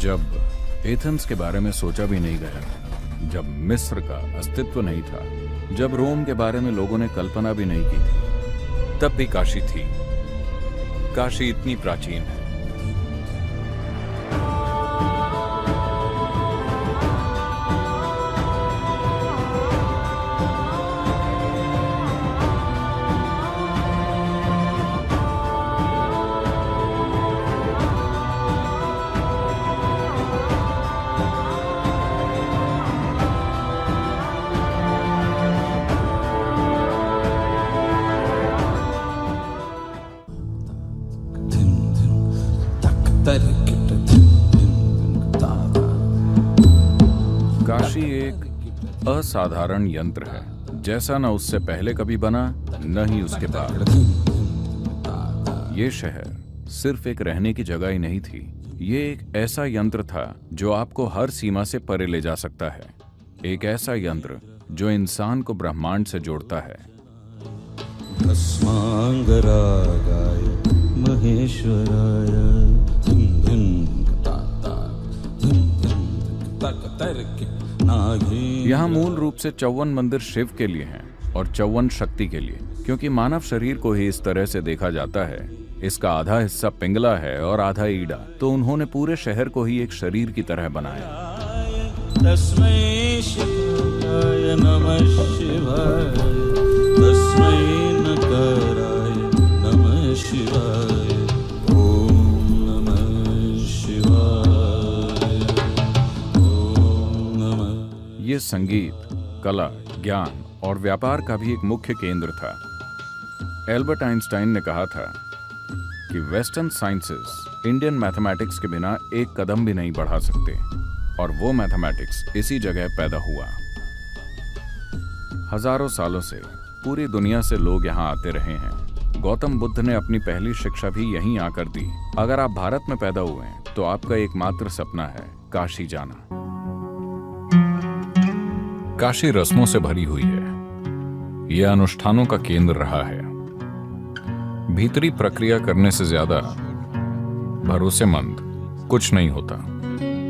जब एथेंस के बारे में सोचा भी नहीं गया था, जब मिस्र का अस्तित्व नहीं था, जब रोम के बारे में लोगों ने कल्पना भी नहीं की थी, तब भी काशी थी। काशी इतनी प्राचीन है। काशी एक असाधारण यंत्र है, जैसा न उससे पहले कभी बना न ही उसके बाद। ये शहर सिर्फ एक रहने की जगह ही नहीं थी, ये एक ऐसा यंत्र था जो आपको हर सीमा से परे ले जा सकता है। एक ऐसा यंत्र जो इंसान को ब्रह्मांड से जोड़ता है। भस्मांगरागाय महेश्वराय यहाँ मूल रूप से 54 मंदिर शिव के लिए हैं और 54 शक्ति के लिए, क्योंकि मानव शरीर को ही इस तरह से देखा जाता है। इसका आधा हिस्सा पिंगला है और आधा ईड़ा, तो उन्होंने पूरे शहर को ही एक शरीर की तरह बनाया। तस्मै शिवाय नमः शिवाय, तस्मै नकाराय नमः शिवाय, ओम नमः शिवाय, ओम नमः। ये संगीत, कला, ज्ञान और व्यापार का भी एक मुख्य केंद्र था। एल्बर्ट आइंस्टाइन ने कहा था कि वेस्टर्न साइंसेस इंडियन मैथमेटिक्स के बिना एक कदम भी नहीं बढ़ा सकते, और वो मैथमेटिक्स इसी जगह पैदा हुआ। हजारों सालों से पूरी दुनिया से लोग यहाँ आते रहे हैं। गौतम बुद्ध ने अपनी पहली शिक्षा भी यहीं आकर दी। अगर आप भारत में पैदा हुए हैं तो आपका एकमात्र सपना है काशी जाना। काशी रस्मों से भरी हुई है। यह अनुष्ठानों का केंद्र रहा है। भीतरी प्रक्रिया करने से ज्यादा भरोसेमंद कुछ नहीं होता।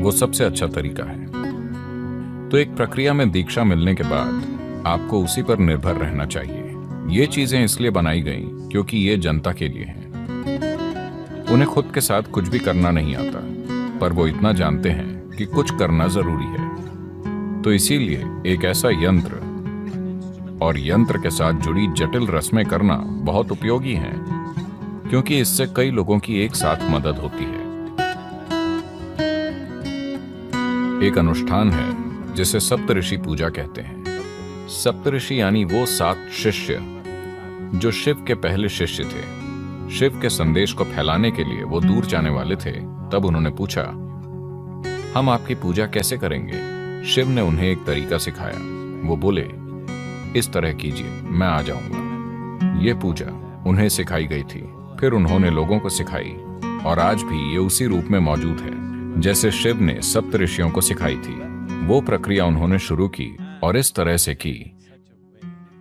वो सबसे अच्छा तरीका है। तो एक प्रक्रिया में दीक्षा मिलने के बाद आपको उसी पर निर्भर रहना चाहिए। ये चीजें इसलिए बनाई गई क्योंकि ये जनता के लिए हैं। उन्हें खुद के साथ कुछ भी करना नहीं आता, पर वो इतना जानते हैं कि कुछ करना जरूरी है। तो इसीलिए एक ऐसा यंत्र और यंत्र के साथ जुड़ी जटिल रस्में करना बहुत उपयोगी है, क्योंकि इससे कई लोगों की एक साथ मदद होती है। एक अनुष्ठान है जिसे सप्तऋषि पूजा कहते हैं। सप्तऋषि यानी वो 7 शिष्य जो शिव के पहले शिष्य थे। शिव के संदेश को फैलाने के लिए वो दूर जाने वाले थे। तब उन्होंने पूछा, हम आपकी पूजा कैसे करेंगे? शिव ने उन्हें एक तरीका सिखाया। वो बोले, इस तरह कीजिए, मैं आ जाऊंगा। ये पूजा उन्हें सिखाई गई थी। फिर उन्होंने लोगों को सिखाई, और आज भी ये उसी रूप में मौजूद है जैसे शिव ने सप्तऋषियों को सिखाई थी। वो प्रक्रिया उन्होंने शुरू की और इस तरह से की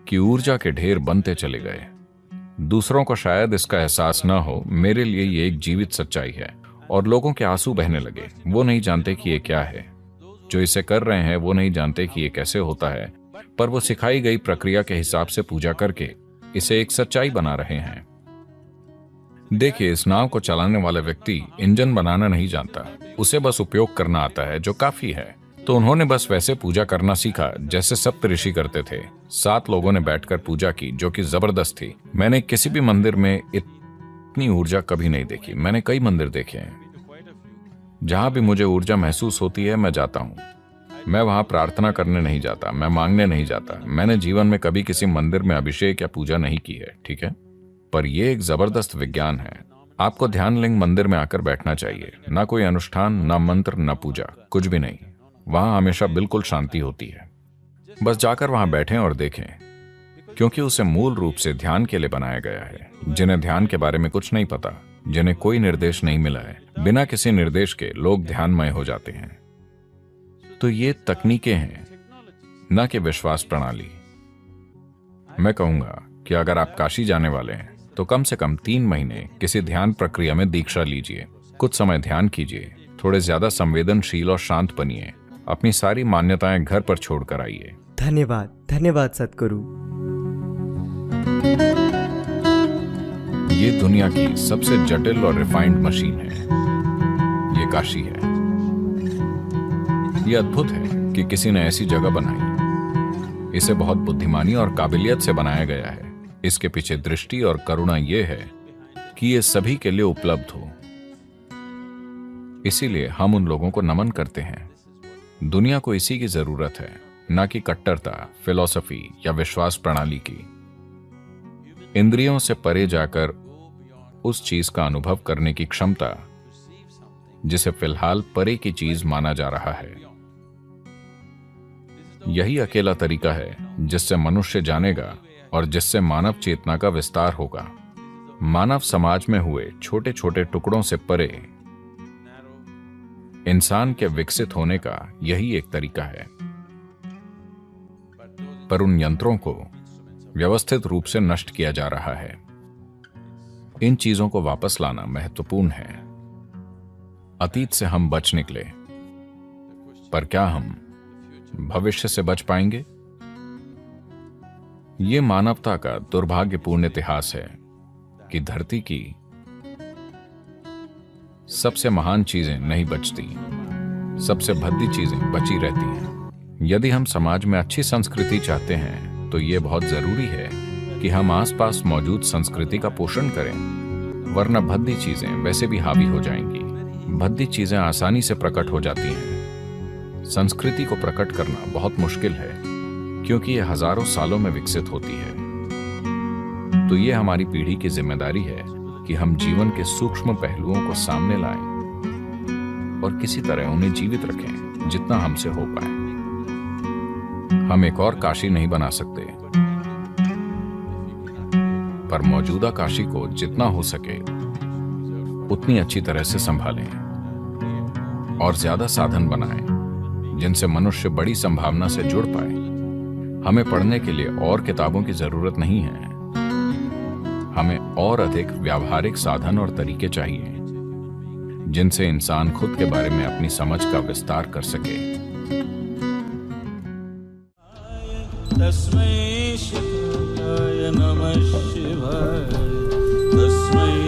कि ऊर्जा के ढेर बनते चले गए। दूसरों को शायद इसका एहसास न हो, मेरे लिए ये एक जीवित सच्चाई है। और लोगों के आंसू बहने लगे। वो नहीं जानते कि ये क्या है। जो इसे कर रहे हैं वो नहीं जानते कि ये कैसे होता है, पर वो सिखाई गई प्रक्रिया के हिसाब से पूजा करके इसे एक सच्चाई बना रहे हैं। देखिए, इस नाव को चलाने वाला व्यक्ति इंजन बनाना नहीं जानता, उसे बस उपयोग करना आता है, जो काफी है। तो उन्होंने बस वैसे पूजा करना सीखा जैसे सप्तऋषि करते थे। 7 लोगों ने बैठकर पूजा की, जो कि जबरदस्त थी। मैंने किसी भी मंदिर में इतनी ऊर्जा कभी नहीं देखी। मैंने कई मंदिर देखे हैं। जहां भी मुझे ऊर्जा महसूस होती है, मैं जाता हूं। मैं वहां प्रार्थना करने नहीं जाता, मैं मांगने नहीं जाता। मैंने जीवन में कभी किसी मंदिर में अभिषेक या पूजा नहीं की है, ठीक है? पर यह एक जबरदस्त विज्ञान है। आपको ध्यान लिंग मंदिर में आकर बैठना चाहिए। ना कोई अनुष्ठान, ना मंत्र, ना पूजा, कुछ भी नहीं। वहां हमेशा बिल्कुल शांति होती है। बस जाकर वहां बैठें और देखें, क्योंकि उसे मूल रूप से ध्यान के लिए बनाया गया है। जिन्हें ध्यान के बारे में कुछ नहीं पता, जिन्हें कोई निर्देश नहीं मिला है, बिना किसी निर्देश के लोग ध्यानमय हो जाते हैं। तो ये तकनीकें हैं, न कि विश्वास प्रणाली। मैं कहूंगा कि अगर आप काशी जाने वाले हैं तो कम से कम 3 महीने किसी ध्यान प्रक्रिया में दीक्षा लीजिए। कुछ समय ध्यान कीजिए, थोड़े ज्यादा संवेदनशील और शांत बनिए। अपनी सारी मान्यताएं घर पर छोड़कर आइए। धन्यवाद, धन्यवाद सद्गुरु। ये दुनिया की सबसे जटिल और रिफाइंड मशीन है। ये काशी है। ये अद्भुत है कि किसी ने ऐसी जगह बनाई। इसे बहुत बुद्धिमानी और काबिलियत से बनाया गया है। इसके पीछे दृष्टि और करुणा ये है कि ये सभी के लिए उपलब्ध हो। इसीलिए हम उन लोगों को नमन करते हैं। दुनिया को इसी की जरूरत है, ना कि कट्टरता, फिलॉसफी या विश्वास प्रणाली की। इंद्रियों से परे जाकर उस चीज का अनुभव करने की क्षमता जिसे फिलहाल परे की चीज माना जा रहा है। यही अकेला तरीका है जिससे मनुष्य जानेगा और जिससे मानव चेतना का विस्तार होगा। मानव समाज में हुए छोटे छोटे टुकड़ों से परे इंसान के विकसित होने का यही एक तरीका है। पर उन यंत्रों को व्यवस्थित रूप से नष्ट किया जा रहा है। इन चीजों को वापस लाना महत्वपूर्ण है। अतीत से हम बच निकले, पर क्या हम भविष्य से बच पाएंगे? ये मानवता का दुर्भाग्यपूर्ण इतिहास है कि धरती की सबसे महान चीजें नहीं बचती, सबसे भद्दी चीजें बची रहती हैं। यदि हम समाज में अच्छी संस्कृति चाहते हैं तो ये बहुत जरूरी है कि हम आसपास मौजूद संस्कृति का पोषण करें, वरना भद्दी चीजें वैसे भी हावी हो जाएंगी। भद्दी चीजें आसानी से प्रकट हो जाती हैं। संस्कृति को प्रकट करना बहुत मुश्किल है क्योंकि यह हजारों सालों में विकसित होती है। तो ये हमारी पीढ़ी की जिम्मेदारी है कि हम जीवन के सूक्ष्म पहलुओं को सामने लाएं और किसी तरह उन्हें जीवित रखें जितना हमसे हो पाए। हम एक और काशी नहीं बना सकते, पर मौजूदा काशी को जितना हो सके उतनी अच्छी तरह से संभालें और ज्यादा साधन बनाएं जिनसे मनुष्य बड़ी संभावना से जुड़ पाए। हमें पढ़ने के लिए और किताबों की जरूरत नहीं है। हमें और अधिक व्यावहारिक साधन और तरीके चाहिए जिनसे इंसान खुद के बारे में अपनी समझ का विस्तार कर सके। तस्मै शिवाय नमः शिवाय। तस्मै